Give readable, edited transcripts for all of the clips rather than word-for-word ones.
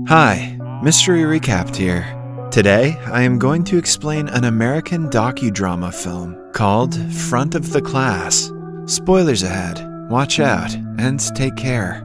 Hi, Mystery Recapped here. Today, I am going to explain an American docudrama film called Front of the Class. Spoilers ahead. Watch out and take care.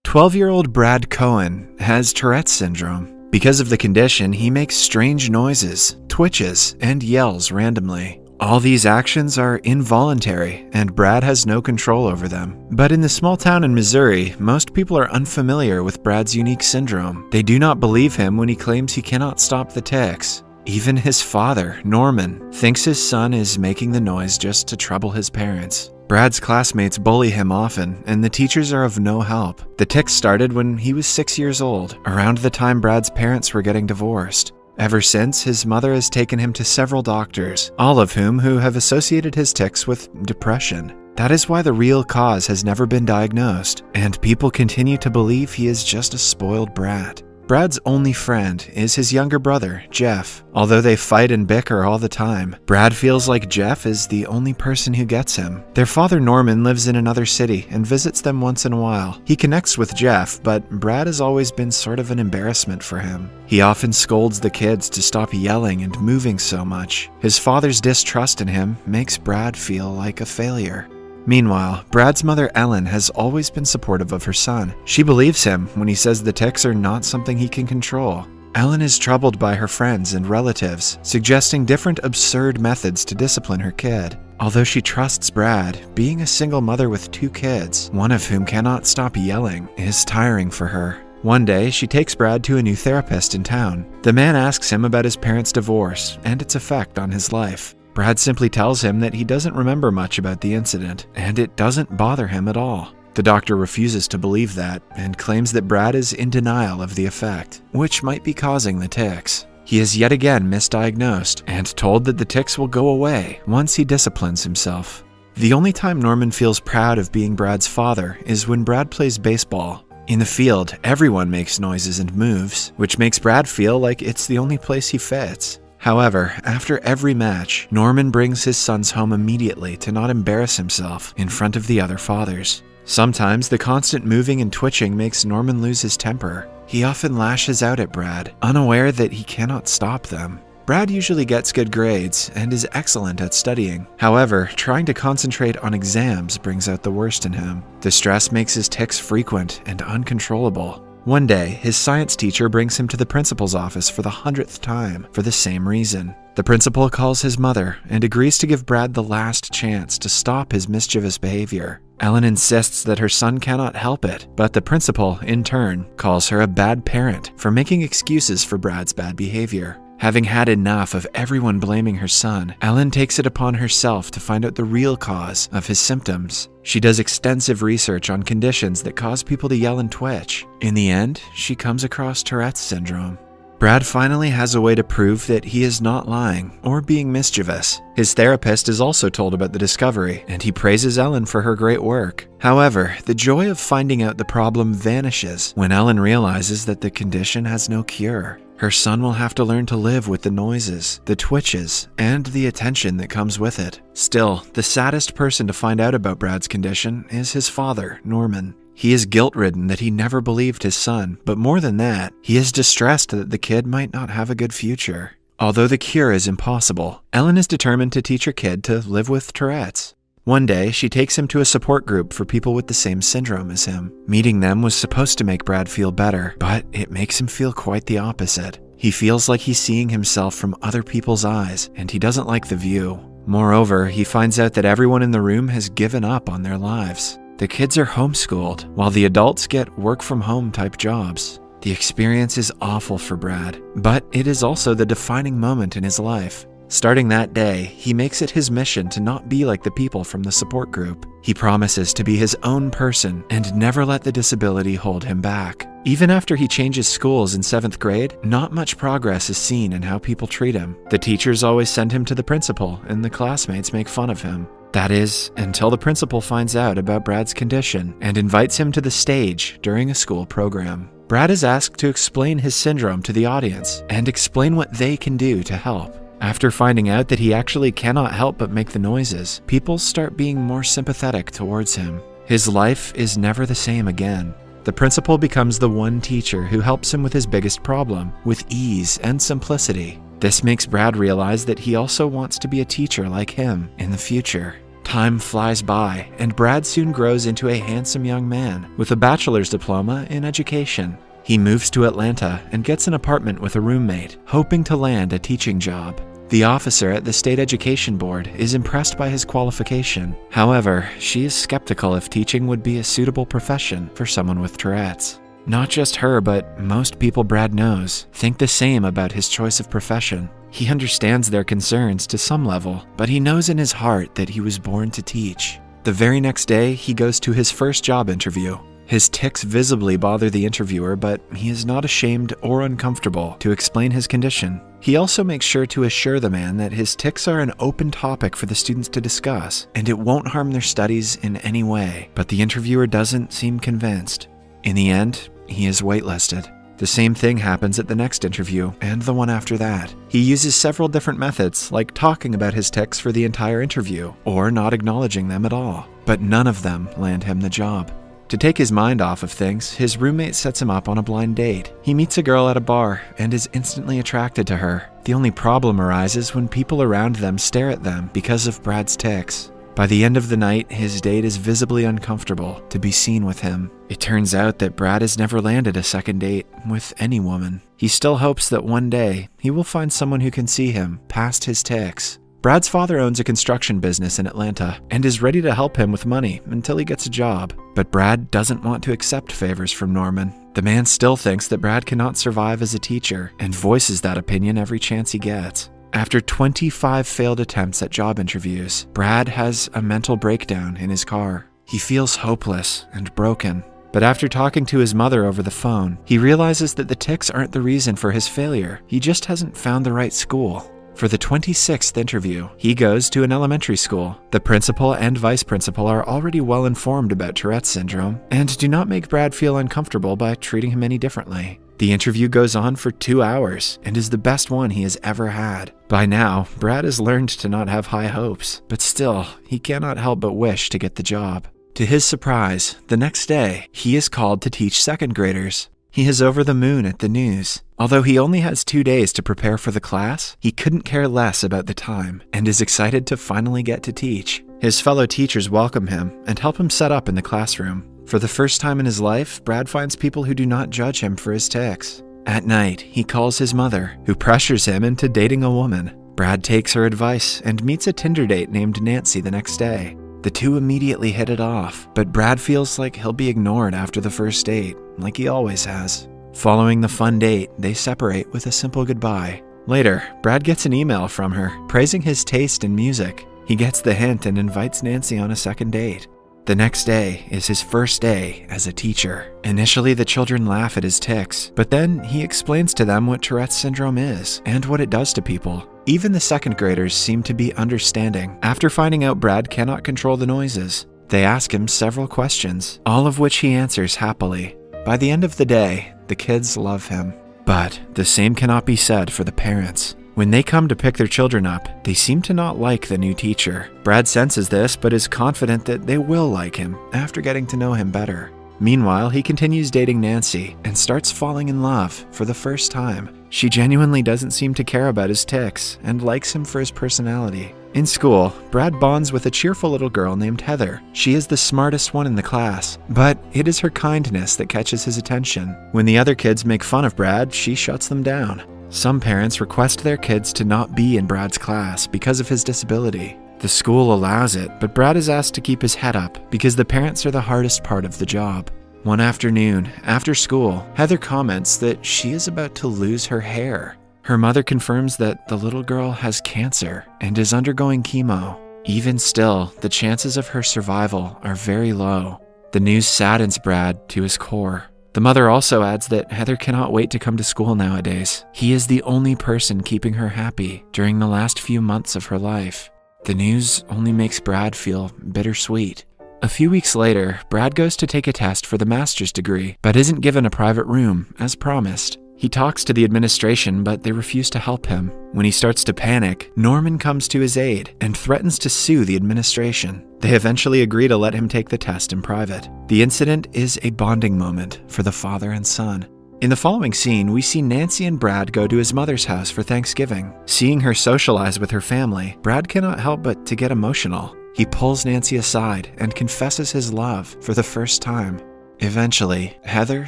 12-year-old Brad Cohen has Tourette's syndrome. Because of the condition, he makes strange noises, twitches, and yells randomly. All these actions are involuntary, and Brad has no control over them. But in the small town in Missouri, most people are unfamiliar with Brad's unique syndrome. They do not believe him when he claims he cannot stop the tics. Even his father, Norman, thinks his son is making the noise just to trouble his parents. Brad's classmates bully him often, and the teachers are of no help. The tics started when he was 6 years old, around the time Brad's parents were getting divorced. Ever since, his mother has taken him to several doctors, all of whom have associated his tics with depression. That is why the real cause has never been diagnosed, and people continue to believe he is just a spoiled brat. Brad's only friend is his younger brother, Jeff. Although they fight and bicker all the time, Brad feels like Jeff is the only person who gets him. Their father, Norman, lives in another city and visits them once in a while. He connects with Jeff, but Brad has always been sort of an embarrassment for him. He often scolds the kids to stop yelling and moving so much. His father's distrust in him makes Brad feel like a failure. Meanwhile, Brad's mother Ellen has always been supportive of her son. She believes him when he says the tics are not something he can control. Ellen is troubled by her friends and relatives, suggesting different absurd methods to discipline her kid. Although she trusts Brad, being a single mother with 2 kids, one of whom cannot stop yelling, is tiring for her. One day, she takes Brad to a new therapist in town. The man asks him about his parents' divorce and its effect on his life. Brad simply tells him that he doesn't remember much about the incident, and it doesn't bother him at all. The doctor refuses to believe that, and claims that Brad is in denial of the effect, which might be causing the tics. He is yet again misdiagnosed, and told that the tics will go away once he disciplines himself. The only time Norman feels proud of being Brad's father is when Brad plays baseball. In the field, everyone makes noises and moves, which makes Brad feel like it's the only place he fits. However, after every match, Norman brings his sons home immediately to not embarrass himself in front of the other fathers. Sometimes the constant moving and twitching makes Norman lose his temper. He often lashes out at Brad, unaware that he cannot stop them. Brad usually gets good grades and is excellent at studying. However, trying to concentrate on exams brings out the worst in him. The stress makes his tics frequent and uncontrollable. One day, his science teacher brings him to the principal's office for the 100th time for the same reason. The principal calls his mother and agrees to give Brad the last chance to stop his mischievous behavior. Ellen insists that her son cannot help it, but the principal, in turn, calls her a bad parent for making excuses for Brad's bad behavior. Having had enough of everyone blaming her son, Ellen takes it upon herself to find out the real cause of his symptoms. She does extensive research on conditions that cause people to yell and twitch. In the end, she comes across Tourette's syndrome. Brad finally has a way to prove that he is not lying or being mischievous. His therapist is also told about the discovery, and he praises Ellen for her great work. However, the joy of finding out the problem vanishes when Ellen realizes that the condition has no cure. Her son will have to learn to live with the noises, the twitches, and the attention that comes with it. Still, the saddest person to find out about Brad's condition is his father, Norman. He is guilt-ridden that he never believed his son, but more than that, he is distressed that the kid might not have a good future. Although the cure is impossible, Ellen is determined to teach her kid to live with Tourette's. One day, she takes him to a support group for people with the same syndrome as him. Meeting them was supposed to make Brad feel better, but it makes him feel quite the opposite. He feels like he's seeing himself from other people's eyes, and he doesn't like the view. Moreover, he finds out that everyone in the room has given up on their lives. The kids are homeschooled, while the adults get work-from-home type jobs. The experience is awful for Brad, but it is also the defining moment in his life. Starting that day, he makes it his mission to not be like the people from the support group. He promises to be his own person and never let the disability hold him back. Even after he changes schools in 7th grade, not much progress is seen in how people treat him. The teachers always send him to the principal, and the classmates make fun of him. That is, until the principal finds out about Brad's condition and invites him to the stage during a school program. Brad is asked to explain his syndrome to the audience and explain what they can do to help. After finding out that he actually cannot help but make the noises, people start being more sympathetic towards him. His life is never the same again. The principal becomes the one teacher who helps him with his biggest problem, with ease and simplicity. This makes Brad realize that he also wants to be a teacher like him in the future. Time flies by, and Brad soon grows into a handsome young man with a bachelor's diploma in education. He moves to Atlanta and gets an apartment with a roommate, hoping to land a teaching job. The officer at the state education board is impressed by his qualification. However, she is skeptical if teaching would be a suitable profession for someone with Tourette's. Not just her, but most people Brad knows think the same about his choice of profession. He understands their concerns to some level, but he knows in his heart that he was born to teach. The very next day, he goes to his first job interview. His tics visibly bother the interviewer, but he is not ashamed or uncomfortable to explain his condition. He also makes sure to assure the man that his tics are an open topic for the students to discuss, and it won't harm their studies in any way. But the interviewer doesn't seem convinced. In the end, he is waitlisted. The same thing happens at the next interview, and the one after that. He uses several different methods, like talking about his tics for the entire interview, or not acknowledging them at all. But none of them land him the job. To take his mind off of things, his roommate sets him up on a blind date. He meets a girl at a bar and is instantly attracted to her. The only problem arises when people around them stare at them because of Brad's tics. By the end of the night, his date is visibly uncomfortable to be seen with him. It turns out that Brad has never landed a second date with any woman. He still hopes that one day he will find someone who can see him past his tics. Brad's father owns a construction business in Atlanta and is ready to help him with money until he gets a job. But Brad doesn't want to accept favors from Norman. The man still thinks that Brad cannot survive as a teacher and voices that opinion every chance he gets. After 25 failed attempts at job interviews, Brad has a mental breakdown in his car. He feels hopeless and broken. But after talking to his mother over the phone, he realizes that the tics aren't the reason for his failure. He just hasn't found the right school. For the 26th interview, he goes to an elementary school. The principal and vice principal are already well informed about Tourette's syndrome and do not make Brad feel uncomfortable by treating him any differently. The interview goes on for 2 hours and is the best one he has ever had. By now, Brad has learned to not have high hopes, but still, he cannot help but wish to get the job. To his surprise, the next day, he is called to teach second graders. He is over the moon at the news. Although he only has 2 days to prepare for the class, he couldn't care less about the time and is excited to finally get to teach. His fellow teachers welcome him and help him set up in the classroom. For the first time in his life, Brad finds people who do not judge him for his tics. At night, he calls his mother, who pressures him into dating a woman. Brad takes her advice and meets a Tinder date named Nancy the next day. The two immediately hit it off, but Brad feels like he'll be ignored after the first date, like he always has. Following the fun date, they separate with a simple goodbye. Later, Brad gets an email from her, praising his taste in music. He gets the hint and invites Nancy on a second date. The next day is his first day as a teacher. Initially, the children laugh at his tics, but then he explains to them what Tourette's syndrome is and what it does to people. Even the second graders seem to be understanding after finding out Brad cannot control the noises. They ask him several questions, all of which he answers happily. By the end of the day, the kids love him. But the same cannot be said for the parents. When they come to pick their children up, they seem to not like the new teacher. Brad senses this, but is confident that they will like him after getting to know him better. Meanwhile, he continues dating Nancy and starts falling in love for the first time. She genuinely doesn't seem to care about his tics and likes him for his personality. In school, Brad bonds with a cheerful little girl named Heather. She is the smartest one in the class, but it is her kindness that catches his attention. When the other kids make fun of Brad, she shuts them down. Some parents request their kids to not be in Brad's class because of his disability. The school allows it, but Brad is asked to keep his head up because the parents are the hardest part of the job. One afternoon, after school, Heather comments that she is about to lose her hair. Her mother confirms that the little girl has cancer and is undergoing chemo. Even still, the chances of her survival are very low. The news saddens Brad to his core. The mother also adds that Heather cannot wait to come to school nowadays. He is the only person keeping her happy during the last few months of her life. The news only makes Brad feel bittersweet. A few weeks later, Brad goes to take a test for the master's degree, but isn't given a private room, as promised. He talks to the administration, but they refuse to help him. When he starts to panic, Norman comes to his aid and threatens to sue the administration. They eventually agree to let him take the test in private. The incident is a bonding moment for the father and son. In the following scene, we see Nancy and Brad go to his mother's house for Thanksgiving. Seeing her socialize with her family, Brad cannot help but to get emotional. He pulls Nancy aside and confesses his love for the first time. Eventually, Heather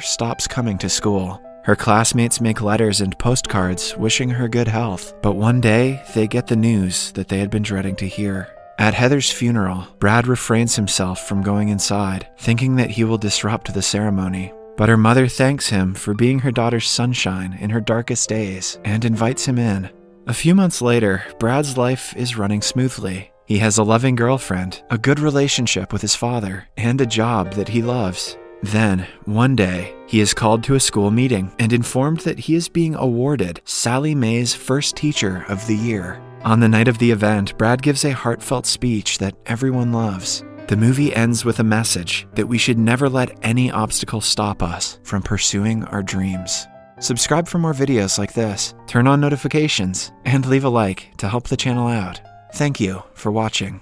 stops coming to school. Her classmates make letters and postcards wishing her good health, but one day they get the news that they had been dreading to hear. At Heather's funeral, Brad refrains himself from going inside, thinking that he will disrupt the ceremony. But her mother thanks him for being her daughter's sunshine in her darkest days and invites him in. A few months later, Brad's life is running smoothly. He has a loving girlfriend, a good relationship with his father, and a job that he loves. Then, one day, he is called to a school meeting and informed that he is being awarded Sally Mae's First Teacher of the Year. On the night of the event, Brad gives a heartfelt speech that everyone loves. The movie ends with a message that we should never let any obstacle stop us from pursuing our dreams. Subscribe for more videos like this, turn on notifications, and leave a like to help the channel out. Thank you for watching.